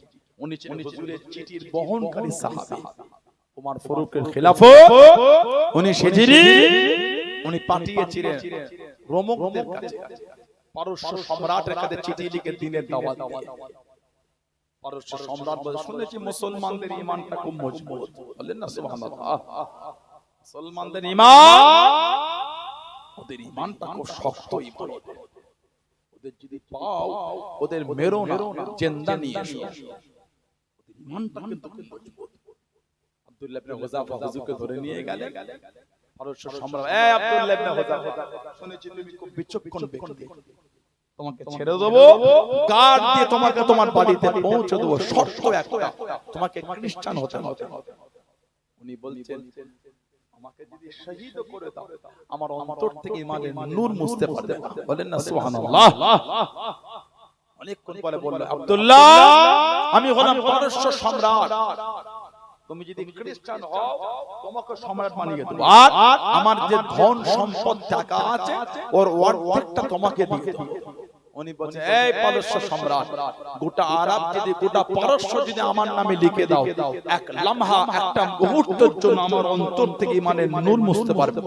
উনি ছিলেন হুজুরের চিঠির বহনকারী সাহাবী ওমর ফারুকের খেলাফত। উনি সেজিরি উনি পাঠিয়েছিলেন রোমকদের কাছে, পারস্য সম্রাটের কাছে চিঠি লিখে দিনের দাওয়াত দিয়ে। পারস্য সম্রাট বলে, শুনেছি মুসলমানদের ঈমানটা খুব মজবুত। বলেন না সুবহানাল্লাহ? মুসলমানদের ঈমান, ওদের ঈমানটা খুব শক্ত ঈমান। ওদের যদি পাও ওদের মেরো না, জিন্দা নিয়ে এসো। ঈমানটা কিন্তু খুব মজবুত। আব্দুল্লাহ ইবনে হুযাফা হুজুরকে ধরে নিয়ে গেলেন পারস্য সম্রাট। এই আব্দুল্লাহ ইবনে হুযাফা, শুনেছি তুমি খুব বিচক্ষণ ব্যক্তি, তোমাকে ছেড়ে দেব, গার্ড দিয়ে তোমাকে তোমার বাড়িতে পৌঁছে দেব, শর্ত একটা, তোমাকে খ্রিস্টান হতে হবে। উনি বলছেন, আমাকে যদি শহীদ করে দাও আমার অন্তর থেকে ইমানের নূর মুছতে পারবে না। বলেন না সুবহানাল্লাহ? অনেকক্ষণ পরে বলল, আব্দুল্লাহ আমি হলাম পারস্য সম্রাট, তুমি যদি খ্রিস্টান হও তোমাকে সম্রাট বানিয়ে দেব, আর আমার যে ধন সম্পদ টাকা আছে ওর অর্ধেকটা তোমাকে দিয়ে দেব। উনি বলছে, এই পারস্য সম্রাট, গোটা আরব যদি, গোটা পারস্য যদি আমার নামে লিখে দাও, এক লম্হা, একটা মুহূর্তের জন্য আমার অন্তর থেকে মানে নূর মুছতে পারবে।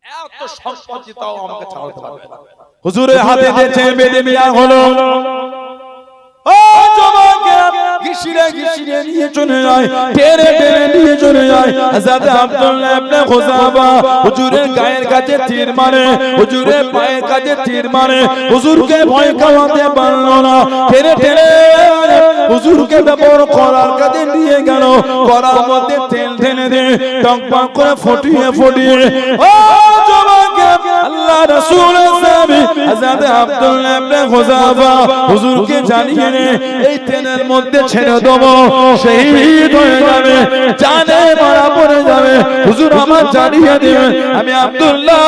এত সম্পদ জিতাও আমাকে ছাড়াতে পারবে না। হুজুরের হাতে যে চেয়ে বেঁধে দেয়া হলো, ও জমাকে ঘিসিয়ে ঘিসিয়ে নিয়ে চলে যায়, টেনে টেনে নিয়ে চলে যায়। হযরত আব্দুল্লাহ ইবনে খুযাফা হুজুরের গায়ের কাছে তীর মারে, হুজুরের পায়ের কাছে তীর মারে, হুজুরকে ভয় খাওয়াতে পারল না। টেনে টেনে হুজুরকে বড় করার কাছে নিয়ে গেল, করার মধ্যে তেল ঢেলে দিয়ে টকবক করে ফুটিয়ে ফুটিয়ে, ও জমাকে আল্লাহ রাসূলের সাহাবী হযরত আব্দুল্লাহ ইবনে খুযাফা হুজুরকে জানিয়ে নে, এই তেলের মধ্যে ছেড়ে দেবো, শহীদ হয়ে যাবে, জানে মারা পড়ে যাবে। হুজুর আমার জানিয়ে দিবেন, আমি আব্দুল্লাহ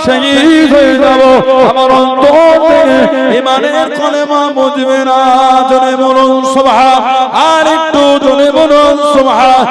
শহীদ হয়ে যাব, আমার অন্তর থেকে ঈমানের কলেমা মুজবে না। জোরে বলুন সুবহান, আর একটু জোরে বলুন সুবহান।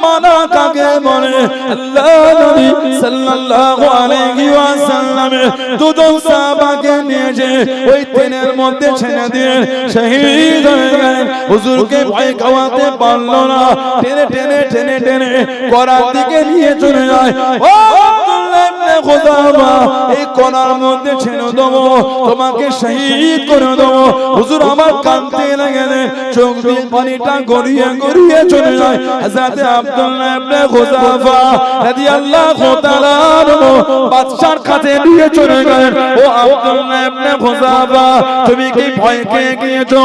মানা কাকে বলে? আল্লাহ নবী সাল্লাল্লাহু আলাইহি ওয়াসাল্লাম দুজন সাহাবাকে নিয়ে যে ওই তেলের মধ্যে ছেড়ে দিয়ে শহীদ হয়ে গেলেন। হুজুরকে ভয় খাওয়াতে পারল না, টেনে টেনে টেনে টেনে করার দিকে নিয়ে চলে যায়। ও আব্দুল্লাহ ইবনে খুযাফা, এই করার মধ্যে ছেড়ে দেবো, তোমাকে শহীদ করে দেবো। হুজুর আমার কাঁদতে লাগলেন, চোখ দিয়ে পানিটা গড়িয়ে গড়িয়ে চলে যায়। হযরত আব্দুল্লাহ ইবনে খুযাফা রাদিয়াল্লাহু তাআলা আনহু বাদশার কাছে নিয়ে চলে গেলেন। ও আব্দুল্লাহ ইবনে খুযাফা, তুমি কি ভয় পেয়ে গিয়েছো?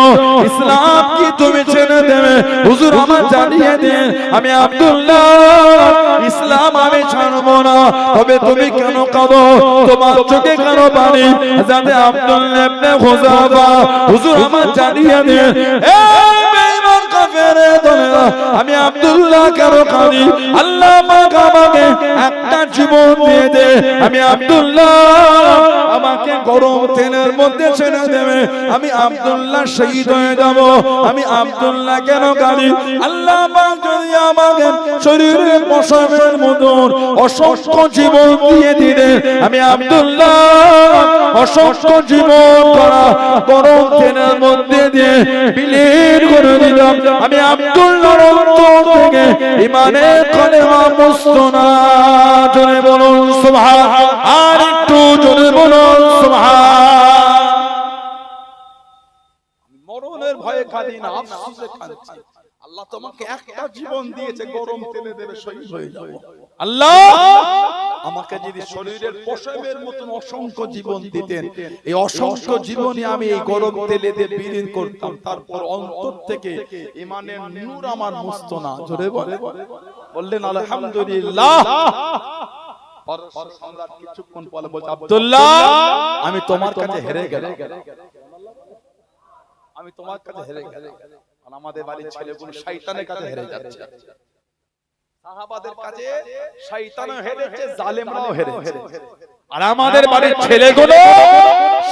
ইসলাম কি তুমি ছেড়ে দেবে? হুজুর আমার জানিয়ে দিন, আমি আব্দুল্লাহ ইসলাম আমি ছাড়বো না। তবে তুমি কেন কাঁদো? তোমার চোখে কেন পানি? হযরত আব্দুল্লাহ ইবনে খুযাফা, হুজুর আমার জানিয়ে দিন, এই বেঈমান কাফেরে দলেরা, আমি আব্দুল্লাহ কেন কাঁদি? আল্লাহ পাক আমাকে একটা জীবন দিয়ে দে, আমি আব্দুল্লাহ, আমাকে গরম তেলের মধ্যে ছেড়ে দেবে, আমি আব্দুল্লাহ শহীদ হয়ে যাব। আমি আব্দুল্লাহ কেন কাঁদি? আল্লাহ পাক যদি আমাকে শরীরের পশমের মতন অসংখ্য জীবন দিয়ে দিলেন, আমি আব্দুল্লাহ অসংখ্য জীবন করা গরম তেলের মধ্যে দিয়ে বিলীন করে দিলাম। আমি আব্দুল্লাহর অন্তর থেকে ঈমানের কলেমা মুছতো না। জোরে বলুন সুবহান, আর একটু জোরে বলুন সুবহান। মরণের ভয়ে কাঁদি না, আফসোসে কাঁদছি। আল্লাহ তোমাকে একটা জীবন দিয়েছে, গরম তেলে দেবে, শহীদ হয়ে যাবো। আল্লাহ আমাকে যদি শরীরের পশমের মতন অসংখ্য জীবন দিতেন, এই অসংখ্য জীবনে আমি এই গরম তেলে দিয়ে বিলীন করতাম, তারপর অন্তর থেকে ঈমানের নূর আমার মুছতো না। জোরে বললেন আলহামদুলিল্লাহ। সম্রাট কিছুক্ষণ পরে বলছে, আব্দুল্লাহ আমি তোমার কাছে হেরে গেলাম, আমি তোমার কাছে হেরে গেলাম। আর আমাদের বাড়ির ছেলেগুলো শয়তানের কাছে হেরে যাচ্ছে। সাহাবাদের কাছে শয়তানও হেরেছে, জালেমরাও হেরেছে, আর আমাদের বাড়ির ছেলেগুলো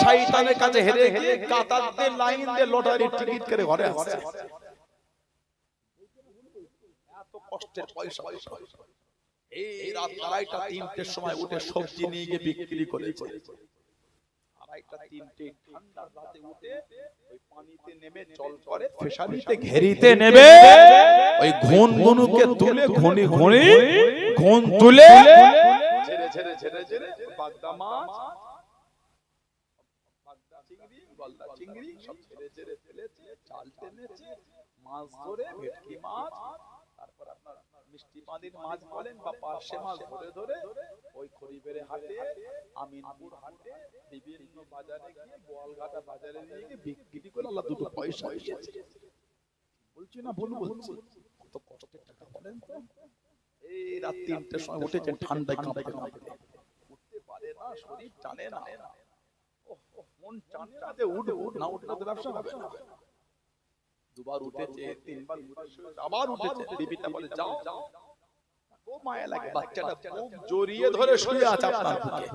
শয়তানের কাছে হেরে গিয়ে কাতারদের লাইন দিয়ে লটারি টিকিট করে ঘরে আসছে। এত কষ্টের পয়সা, এই রাত 2:30-3টের সময় উঠে সবজি নিয়ে গিয়ে বিক্রি করেছে। 2:30-3টে ঠান্ডার রাতে উঠে ওই পানিতে নেমে জল করে ফেশারিতে ঘেরিতে নেবে, ওই ঘুনগুনুকে তুলে ঘুনি ঘুনি ঘুন তুলে ছেড়ে ছেড়ে ছেড়ে ছেড়ে বাগদা মাছ, বাগদা চিংড়ি, গলদা চিংড়ি সব ছেড়ে ছেড়ে ফেলেছে, চাল টেনেছে, মাছ ধরে, ভেটকি মাছ, তারপর আপনার মিষ্টি পানির মাছ বলেন বা পার্শে মাছ ধরে ধরে ওই খড়িবেড়ে হাটে, আমিনপুর হাটে, বিভিন্ন বাজারে গিয়ে, বোয়ালঘাটা বাজারে নিয়ে গিয়ে বিক্রি করে আল্লাহ দুটো পয়সা এসেছে। বলছি না ভুল বলছি? কত কষ্টের টাকা বলেন তো। এই রাত 3টের সময় উঠেছেন, ঠান্ডায় কাঁপতে কাঁপতে, উঠতে পারে না, শরীর টানে না, মন টানটাতে উঠবো, না উঠলে তো ব্যবসা হবে না। দুবার উঠেছে, 3বার উঠেছে, আবার উঠেছে। বিবিটা বলে, যাও যাও, ও মায়া লাগে, বাচ্চাটা খুব জড়িয়ে ধরে শুয়ে আছে আপনার বুকে,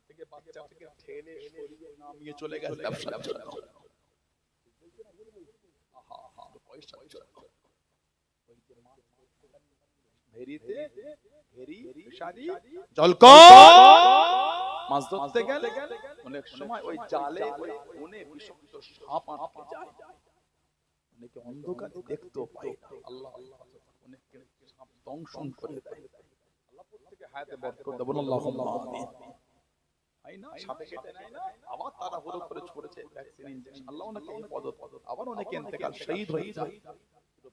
থেকে বাচ্চাটাকে ঠেলে সরিয়ে নামিয়ে চলে গেল ব্যবসার জন্য। পয়সার জন্য। ভেরিতে ভেরি ফিশারি জলকর মাছ ধরতে গেলে অনেক সময় ওই জালে ওই কোণে বিষাক্ত সাপ আটকে যায়, অনেকে অন্ধকারে দেখতেও পায় না। আল্লাহ আল্লাহ অনেককে সাপ দংশন করে দেয়। আল্লাহ প্রত্যেককে হায়াতে বরকত দেন, আল্লাহুম্মা আমিন। তাই না, সাপে কেটে নেয় না, আবার তারা হুড়ো করে ছড়েছে ভ্যাকসিন ইনজেকশন, আল্লাহ ওনাকে হেফাজত করেন। আবার অনেকে ইন্তেকাল শহীদ হয়ে যায়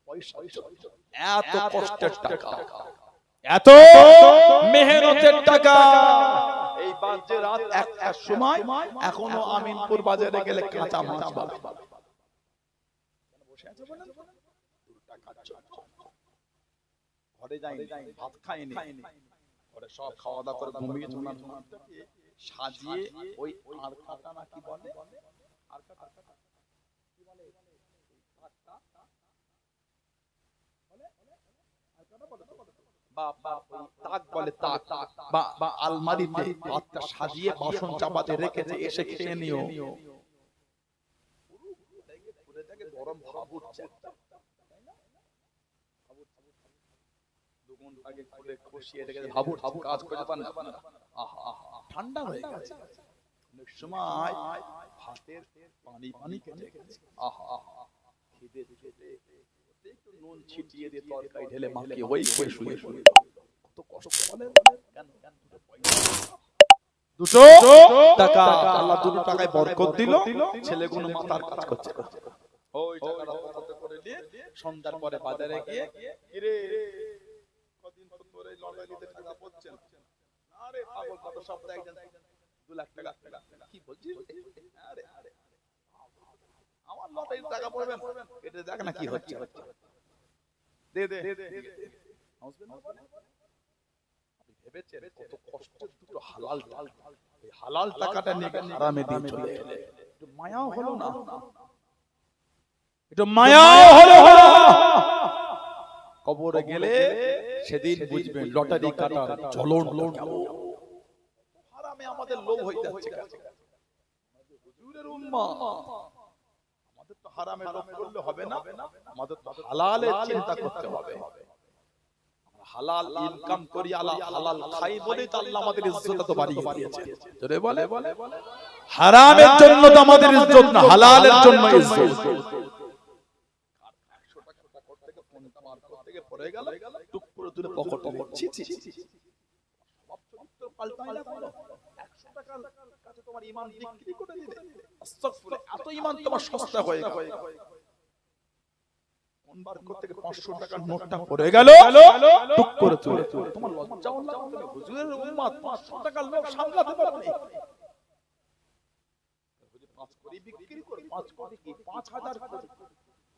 পয়সা। এত কষ্টের টাকা, এত মেহনতের টাকা। এই বাজে রাত 1টার সময় এখনো আমিনপুর বাজারে গেলে কাঁচা মাছ পাবে। বসে আছে বলেন, ঘরে যাইনি, ভাত খাইনি, ঘরে সব খাওয়া দাওয়া করে ঘুমিয়ে সাজিয়ে ওই আর কাটা না কি বলে, আর কাটা কি বলে, তাক বলে, তাক বা আলমারিতে ভাতটা সাজিয়ে বাসন চাপাতে রেখেছে, এসে খেয়ে নিও। গরম ভাব উঠছে, আগে করে কষিয়ে রেখেছে, ভাবু কাজ করে পান না, ঠান্ডা হয়ে গেছে। অনেক সময় ভাতের পানি পানি কেটে গেছে, খিদে খেতে একটু নুন ছিটিয়ে দিয়ে তরকারি ঢেলে মাখিয়ে ওই খেয়ে শুয়ে শুয়ে কত কষ্ট বলেন। কেন 200 টাকা আল্লাহ 2 টাকায় বরকত দিল, ছেলেগুলো মাথার কাজ করছে। ওই টাকাটা কত করে নিয়ে সন্ধ্যার পরে বাজারে গিয়ে, কিরে কদিন পর এই লটারিতে টাকা পাচ্ছেন? আরে পাগল, কত সপ্তাহে একজন 2 লাখ টাকা, কি বলছিস? আরে আমার লটারির টাকা পড়বেন, এটা দেখ না কি হচ্ছে, দে দে ভেবেছেন কত কষ্টের দুটো হালাল টাকা, এই হালাল টাকাটা নিয়ে হারামে দিয়ে চলে এলে, একটু মায়াও হলো না, একটু মায়াও হলো না। কবরে গেলে সেদিন বুঝবেন লটারি কাটার জ্বলন কেমন। হারামে আমাদের লোভ হয়ে যাচ্ছে, হুজুরের উম্মাহ, আমাদের তো হারামে লোভ করলে হবে না, আমাদের তো হালালের চিন্তা করতে হবে। হালাল ইনকাম করি, হালাল খাই বলে তো আল্লাহ আমাদের ইজ্জত তো বাড়িয়ে দিয়েছে। জোরে বলে, হারামের জন্য তো আমাদের ইজ্জত না, হালালের জন্য ইজ্জত। 100 টাকা করতে গিয়ে ফোন পার করতে গিয়ে পড়ে গেল, টুক করে তুলে পকেটে ছি ছি ছি, সব চরিত্র পাল্টায় না বলো। 100 টাকার কাছে তোমার ঈমান বিক্রি করে দিলে, আস্তাগফিরুল্লাহ, এত ঈমান তোমার সস্তা হয়ে গেল। বার করতে গিয়ে 500 টাকার নোটটা পড়ে গেল, টুক করে তুলে তোমার লজ্জাও লাগবে, হুজুরের উম্মত 500 টাকার লোভ সামলাতে পারবে না। হুজুর 5 কোটি বিক্রি করে, 5 কোটি কি 5000 কোটি,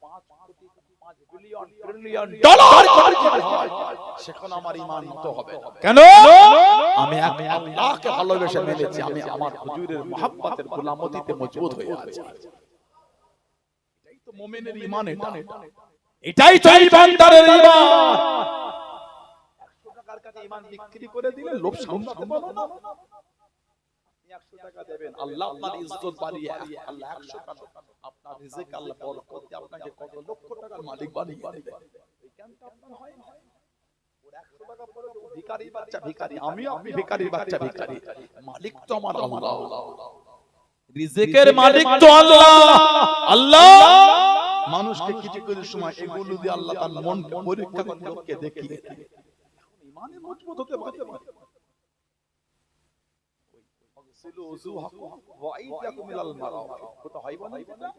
5 কোটি 5 বিলিয়ন ট্রিলিয়ন ডলার করে যদি হয়, সেখানে আমার ঈমান নত হবে না। কেন? আমি আল্লাহকে ভালোবেসে মেনেছি, আমি আমার হুজুরের মহব্বতের গোলামতিতে মজবুত হয়ে আছি। এটাই তো মুমিনের ঈমান, এটাই তো ইমানদারের ঈমান। 100 টাকার কাছে ঈমান বিক্রি করে দিলে লোভ সামলাতে পারবে না। আপনি 100 টাকা দেবেন, আল্লাহ আপনার ইজ্জত বাড়িয়ে, আল্লাহ 100 টাকা আপনার রিজিক আল্লাহ বরকত দিয়ে আপনাকে কত লক্ষ টাকার মালিক বানিয়ে দিবে। এই জ্ঞানটা আপনার হয় না। ওর 100 টাকা পরে ও ভিখারির বাচ্চা ভিখারি, আমি আপনি ভিখারির বাচ্চা ভিখারি, মালিক তো আমার আল্লাহ, রিজিকের মালিক তো আল্লাহ। আল্লাহ মানুষকে কিছু কিছু সময় এগুলো দিয়ে আল্লাহ তার মনকে পরীক্ষা করে লোককে দেখিয়ে দেয়। ঈমানে মজবুত হতে পারে। ওয়াগসিলু উযুহাকুম ওয়া আইদিয়াকুম ইলাল মারাফিক, কথা হয় বলে না?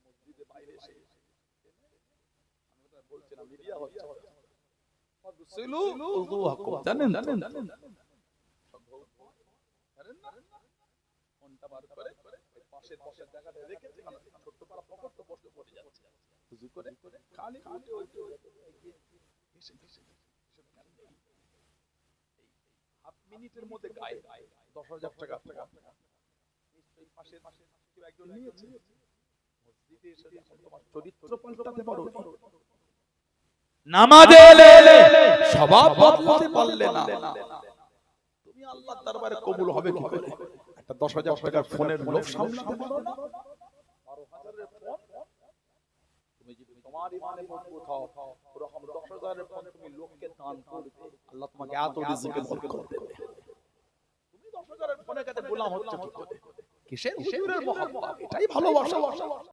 মসজিদে বাইরে এসে আমি ওটা বলছিলাম, মিডিয়া হচ্ছে, ওয়াগসিলু উযুহাকুম, জানেন ফোনটা বার করে পাশের জায়গাটা রেখেছে, ছোট্ট পাড়া পকেট তো বসে পড়ে যাচ্ছে, বুঝি করে খালি উঠে হাফ মিনিটের মধ্যে গায়ে 10,000 টাকা নিশ্চয়ই পাশের কেউ একজন নিয়েছে। মসজিদে এসে তোমার চরিত্র পাল্টাতে পারো, নামাজে এলে স্বভাব বদলাতে পারলে না, তুমি আল্লাহর দরবারে কবুল হবে কি করে? একটা 10,000 টাকার ফোনের লোভ সামলাতে পারো না, 12,000 এর ফোন তোমার ইমানে মজবুত হও ওরকম 10,000-এর ফোন তুমি লোককে দান করবে আল্লাহ তোমাকে এত রিজিকে বরকত দেবে তুমি 10,000-এর ফোনের কাছে গোলাম হচ্ছ কি করে কিসের হুজুরের মহব্বত এটাই ভালোবাসা